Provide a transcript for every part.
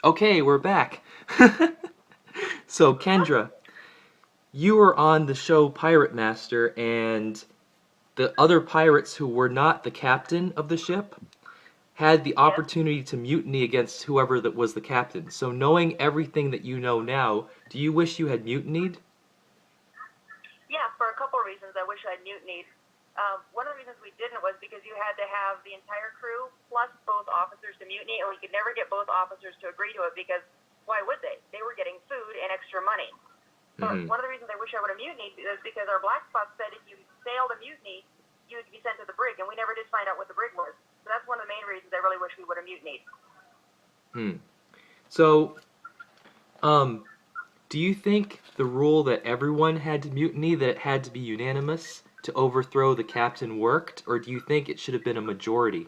Okay, we're back. So, Kendra, you were on the show Pirate Master, and the other pirates who were not the captain of the ship had the Yes? opportunity to mutiny against whoever that was the captain. So, knowing everything that you know now, do you wish you had mutinied? Yeah, for a couple of reasons. I wish I'd mutinied. One of the reasons we didn't was because you had to have the entire crew plus both officers to mutiny, and we could never get both officers to agree to it because why would they? They were getting food and extra money. So Mm-hmm. one of the reasons I wish I would have mutinied is because our black spot said if you failed a mutiny, you would be sent to the brig, and we never did find out what the brig was. So that's one of the main reasons I really wish we would have mutinied. Hmm. So, um, do you think the rule that everyone had to mutiny, that it had to be unanimous to overthrow the captain, worked, or do you think it should have been a majority?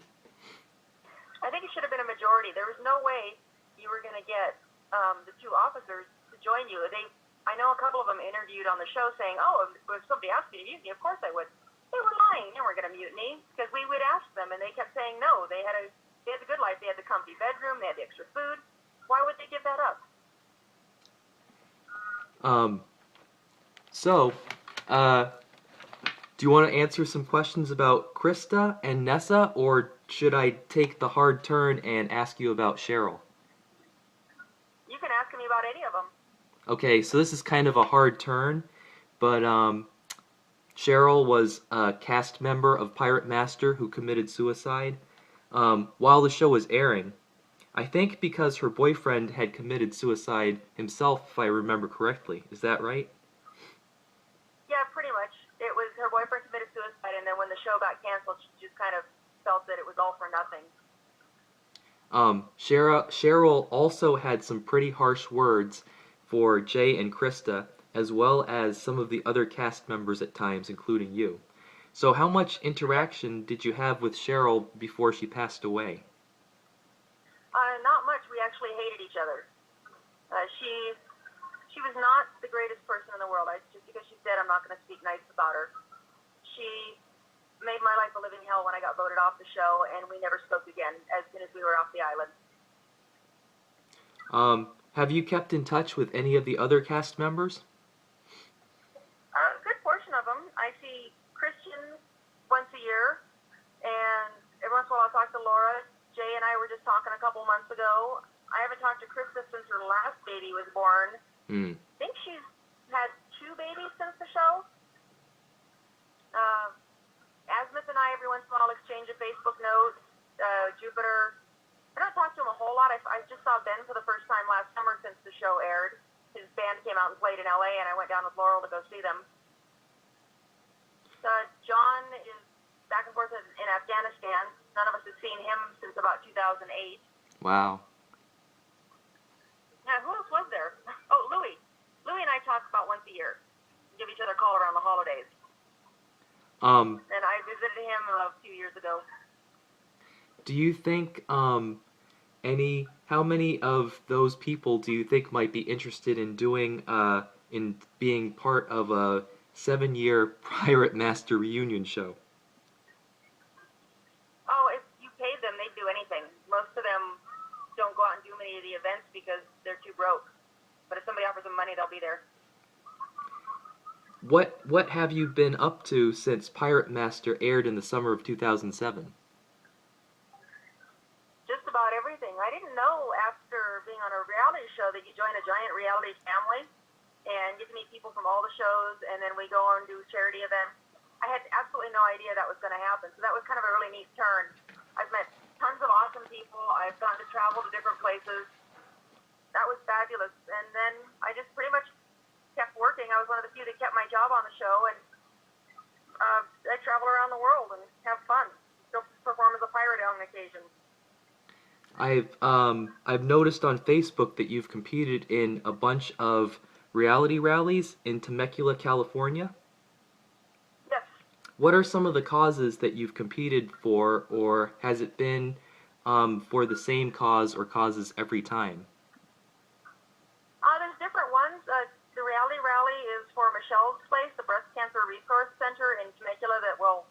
I think it should have been a majority. There was no way you were going to get the two officers to join you. I know a couple of them interviewed on the show saying, "Oh, if somebody asked me to mutiny, of course I would." They were lying. They weren't going to mutiny because we would ask them, and they kept saying no. They had the good life. They had the comfy bedroom. They had the extra food. Why would they give that up? Um, so, uh, do you want to answer some questions about Krista and Nessa, or should I take the hard turn and ask you about Cheryl? You can ask me about any of them. Okay, so this is kind of a hard turn, but Cheryl was a cast member of Pirate Master who committed suicide while the show was airing. I think because her boyfriend had committed suicide himself, if I remember correctly. Is that right? Yeah, pretty much. It was her boyfriend committed suicide, and then when the show got canceled, she just kind of felt that it was all for nothing. Cheryl also had some pretty harsh words for Jay and Krista, as well as some of the other cast members at times, including you. So, how much Yeah. interaction did you have with Cheryl before she passed away? Not much. We actually hated each other. She was not the greatest person in the world. Just because she's dead, I'm not going to speak nice about her. She made my life a living hell when I got voted off the show, and we never spoke again as soon as we were off the island. Have you kept in touch with any of the other cast members? A good portion of them. I see Christian once a year, and every once in a while I'll talk to Laura. Jay and I were just talking a couple months ago. I haven't talked to Krista since her last baby was born. Hmm. I think she's had two babies since the show. Uh, Asmith and I every once in a while exchange a Facebook note. Jupiter. I don't talk to him a whole lot. I just saw Ben for the first time last summer since the show aired. His band came out and played in LA, and I went down with Laurel to go see them. John is back and forth in Afghanistan. None of us have seen him since about 2008. Wow. Now, who else was there? Oh, Louie. Louie and I talk about once a year. Give each other a call around the holidays. Um, And I visited him a few years ago. do you think how many of those people do you think might be interested in doing in being part of a 7-year Pirate Master reunion show? Oh, if you paid them, they'd do anything. Most of them don't go out and do many of the events because they're too broke. But if somebody offers them money, they'll be there. What have you been up to since Pirate Master aired in the summer of 2007? Just about everything. I didn't know after being on a reality show that you join a giant reality family and get to meet people from all the shows, and then we go on and do charity events. I had absolutely no idea that was going to happen, so that was kind of a really neat turn. I've met tons of awesome people. I've gotten to travel to different places. That was fabulous. And then I just pretty much kept working. I was one of the few that kept my job on the show, and I travel around the world and have fun. Still perform as a pirate on occasion. I've noticed on Facebook that you've competed in a bunch of reality rallies in Temecula, California. Yes. What are some of the causes that you've competed for, or has it been for the same cause or causes every time? There's different ones. The reality rally is for Michelle's place, the Breast Cancer Resource Center in Temecula, that will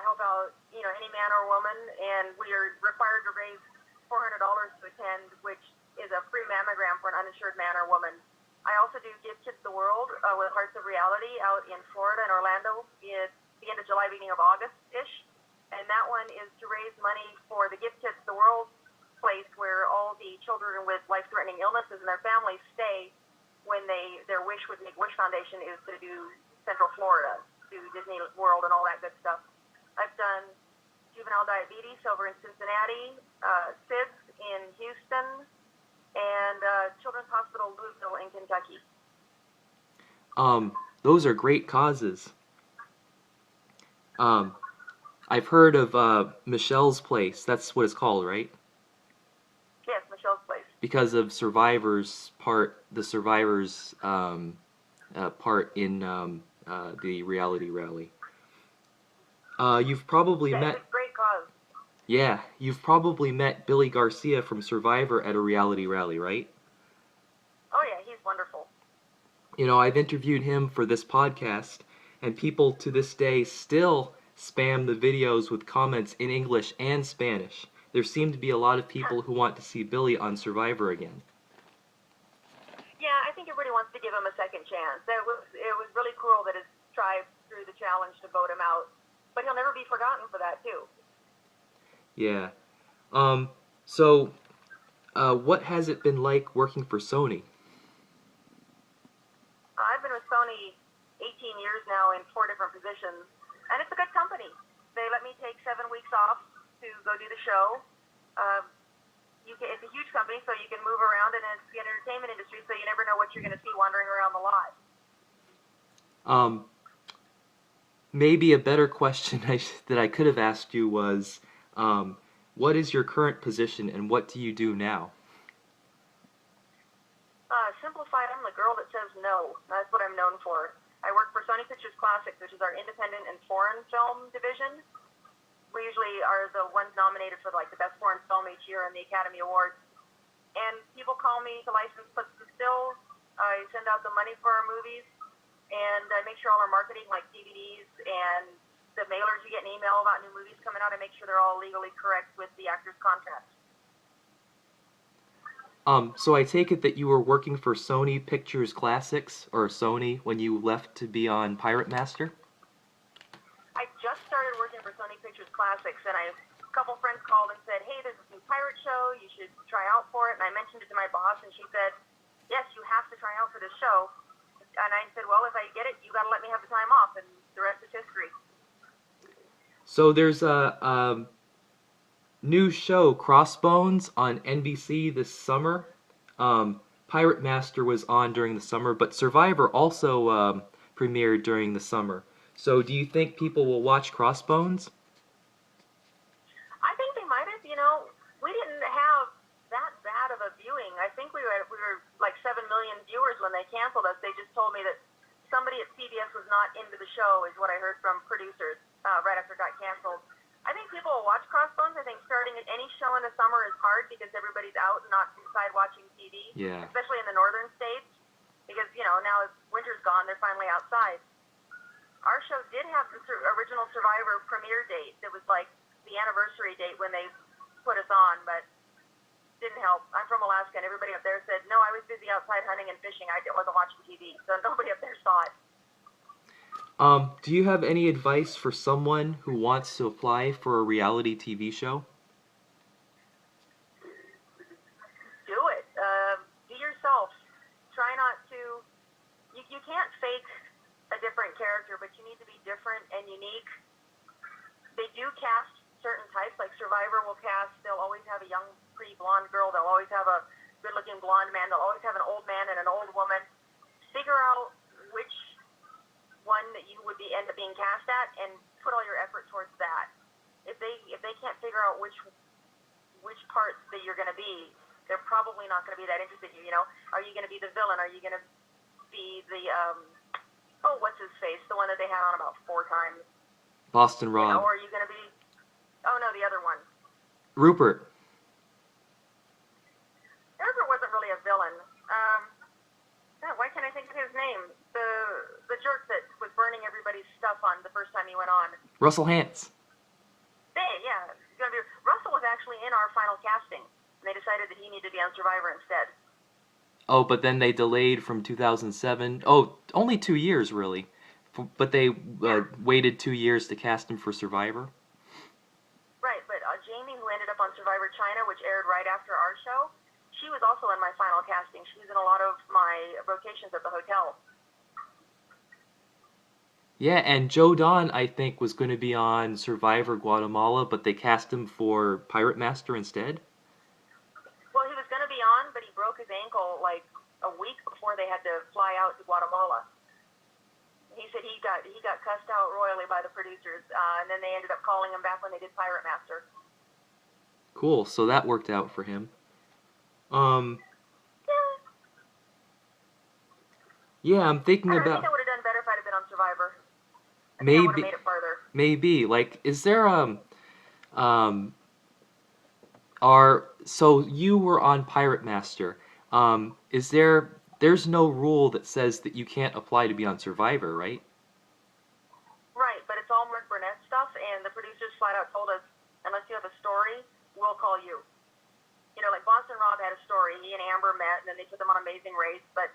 help out any man or woman, and we are required to raise $400 to attend, which is a free mammogram for an uninsured man or woman. I also do Give Kids the World with Hearts of Reality out in Florida and Orlando. It's the end of July, beginning of August-ish. And that one is to raise money for the Give Kids the World place where all the children with life-threatening illnesses and their families stay when their wish with Make-A-Wish Foundation is to do Central Florida, do Disney World and all that good stuff. I've done juvenile diabetes over in Cincinnati, SIDS in Houston, and Children's Hospital Louisville in Kentucky. Those are great causes. I've heard of Michelle's Place. That's what it's called, right? Yes, Michelle's Place. Because of the Survivors part in the reality rally. You've probably met. It's a great cause. Yeah, you've probably met Billy Garcia from Survivor at a reality rally, right? Oh yeah, he's wonderful. You know, I've interviewed him for this podcast, and people to this day still spam the videos with comments in English and Spanish. There seem to be a lot of people who want to see Billy on Survivor again. Yeah, I think everybody wants to give him a second chance. It was really cruel that his tribe threw the challenge to vote him out, but he'll never be forgotten for that too. Yeah. So, what has it been like working for Sony? I've been with Sony 18 years now in 4 different positions, and it's a good company. They let me take 7 weeks off to go do the show. It's a huge company, so you can move around, and it's the entertainment industry, so you never know what you're going to see wandering around the lot. Maybe a better question that I could have asked you was, what is your current position and what do you do now? Simplified, I'm the girl that says no. That's what I'm known for. I work for Sony Pictures Classics, which is our independent and foreign film division. We usually are the ones nominated for like the best foreign film each year in the Academy Awards. And people call me to license clips and stills. I send out the money for our movies, and I make sure all our marketing, like DVDs and the mailers, you get an email about new movies coming out. I make sure they're all legally correct with the actor's contract. So I take it that you were working for Sony Pictures Classics, or Sony, when you left to be on Pirate Master? I just started working for Sony Pictures Classics, and a couple friends called and said, hey, there's this new pirate show, you should try out for it. And I mentioned it to my boss, and she said, yes, you have to try out for this show. And I said, well, if I get it, you got to let me have the time off, and the rest is history. So there's a new show, Crossbones, on NBC this summer. Pirate Master was on during the summer, but Survivor also premiered during the summer. So do you think people will watch Crossbones? I think they might have. You know, we didn't have that bad of a viewing. I think we were like 7 million viewers when they canceled us. They just told me that somebody at CBS was not into the show, is what I heard from producers right after it got canceled. I think people will watch Crossbones. I think starting at any show in the summer is hard because everybody's out and not inside watching TV, Yeah. especially in the northern states, because, you know, now as winter's gone, they're finally outside. Our show did have the original Survivor premiere date. It was like the anniversary date when they put us on, but didn't help. I'm from Alaska, and everybody up there said, no, I was busy outside hunting and fishing. I wasn't watching TV, so nobody up there saw it. Do you have any advice for someone who wants to apply for a reality TV show? Do it. Be yourself. Try not to... You can't fake a different character, but you need to be different and unique. They do cast certain types, like Survivor will cast, they'll always have a young, pretty blonde girl, they'll always have a good-looking blonde man, they'll always have an old man and an old woman. Figure out which one that you would end up being cast at, and put all your effort towards that. If they can't figure out which parts that you're going to be, they're probably not going to be that interested in you. You know, are you going to be the villain? Are you going to be the what's his face, the one that they had on about 4 times? Boston Rob. You know, or are you going to be? Oh no, the other one. Rupert. Rupert wasn't really a villain. Why can't I think of his name? The jerk that was burning everybody's stuff on the first time he went on. Russell Hantz. Yeah. Russell was actually in our final casting. and they decided that he needed to be on Survivor instead. Oh, but then they delayed from 2007. Oh, only 2 years, really. But they Yeah. waited 2 years to cast him for Survivor. Right, but Jamie, who ended up on Survivor China, which aired right after our show, she was also in my final casting. She was in a lot of my rotations at the hotel. Yeah, and Joe Don, I think, was going to be on Survivor Guatemala, but they cast him for Pirate Master instead. Well, he was going to be on, but he broke his ankle like a week before they had to fly out to Guatemala. He said he got cussed out royally by the producers, and then they ended up calling him back when they did Pirate Master. Cool, so that worked out for him. Yeah, I'm thinking I about think I would have done better if I'd have been on Survivor. I think I would have maybe made it farther. maybe like is there um so you were on Pirate Master. Is there's no rule that says that you can't apply to be on Survivor, right? Right, but it's all Mark Burnett stuff, and the producers flat out told us, unless you have a story, we'll call you. You know, like Boston Rob had a story. He and Amber met, and then they took him on Amazing Race. But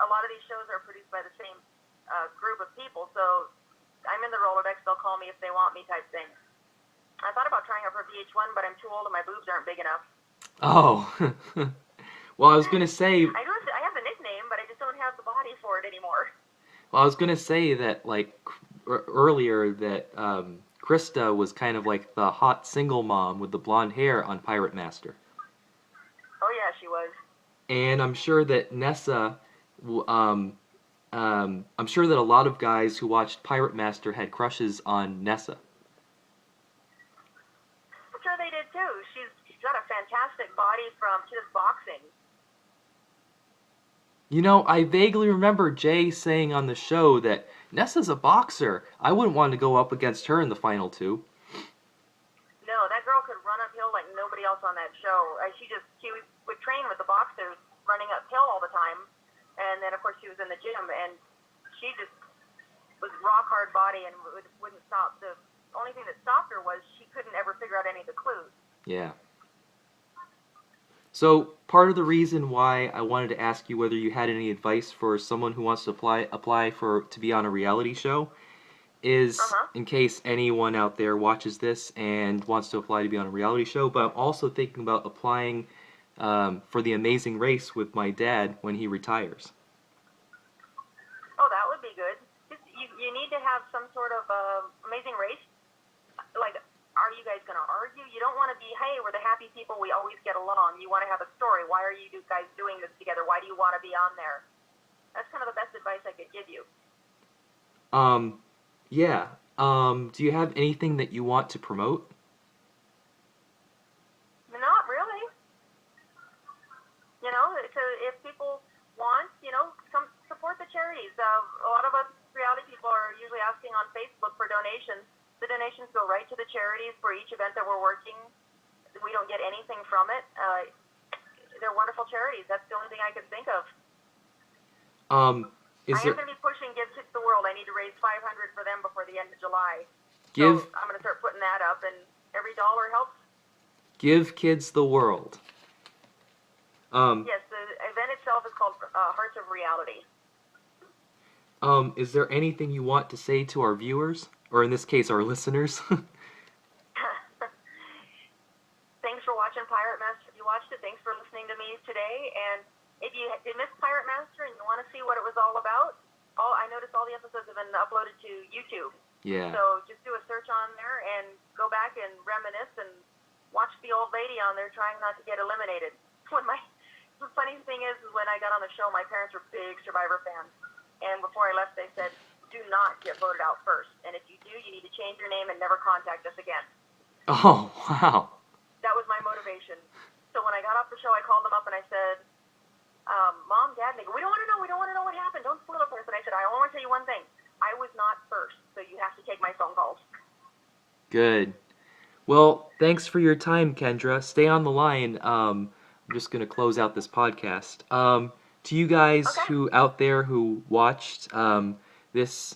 a lot of these shows are produced by the same group of people, so I'm in the Rolodex. They'll call me if they want me, type thing. I thought about trying out for VH1, but I'm too old and my boobs aren't big enough. Oh. Well, I was gonna say. I have the nickname, but I just don't have the body for it anymore. Well, I was gonna say that like earlier that Krista was kind of like the hot single mom with the blonde hair on Pirate Master. Oh yeah, she was. And I'm sure that Nessa, I'm sure that a lot of guys who watched Pirate Master had crushes on Nessa. I'm sure they did too. She's got a fantastic body from just boxing. You know, I vaguely remember Jay saying on the show that Nessa's a boxer. I wouldn't want to go up against her in the final two. No, that girl could run uphill like nobody else on that show. She would train with the boxers running uphill all the time. And then, of course, she was in the gym, and she just was rock hard body and wouldn't stop. The only thing that stopped her was she couldn't ever figure out any of the clues. Yeah. So part of the reason why I wanted to ask you whether you had any advice for someone who wants to apply to be on a reality show is in case anyone out there watches this and wants to apply to be on a reality show. But I'm also thinking about applying for the Amazing Race with my dad when he retires. Oh, that would be good. You need to have some sort of Amazing Race. Like, are you guys going to argue? You don't want to be, hey, we're the happy people, we always get along. You want to have a story. Why are you guys doing this together? Why do you want to be on there? That's kind of the best advice I could give you. Yeah. Do you have anything that you want to promote? Not really. You know, so if people want, come support the charities. A lot of us reality people are usually asking on Facebook for donations. The donations go right to the charities for each event that we're working. We don't get anything from it. They're wonderful charities. That's the only thing I could think of. I am going to be pushing Give Kids the World. I need to raise $500 for them before the end of July. So I'm going to start putting that up, and every dollar helps. Give Kids the World. Yes, the event itself is called Hearts of Reality. Is there anything you want to say to our viewers? Or in this case, our listeners? Thanks for watching Pirate Master. If you watched it, thanks for listening to me today. And if you missed Pirate Master and you want to see what it was all about, I noticed all the episodes have been uploaded to YouTube. Yeah. So just do a search on there and go back and reminisce and watch the old lady on there trying not to get eliminated. The funny thing is when I got on the show, my parents were big Survivor fans. And before I left, they said, do not get voted out first. And if you do, you need to change your name and never contact us again. Oh, wow. That was my motivation. So when I got off the show, I called them up and I said, Mom, Dad, and they go, we don't want to know what happened. Don't spoil it for us. And I said, I only want to tell you one thing. I was not first, so you have to take my phone calls. Good. Well, thanks for your time, Kendra. Stay on the line. I'm just going to close out this podcast. To you guys who out there who watched this,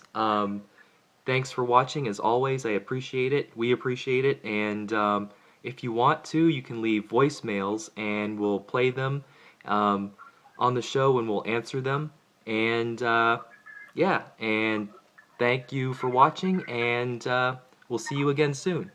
thanks for watching. As always, I appreciate it. We appreciate it. And If you want to, you can leave voicemails and we'll play them um, on the show and we'll answer them. And yeah, and thank you for watching, and we'll see you again soon.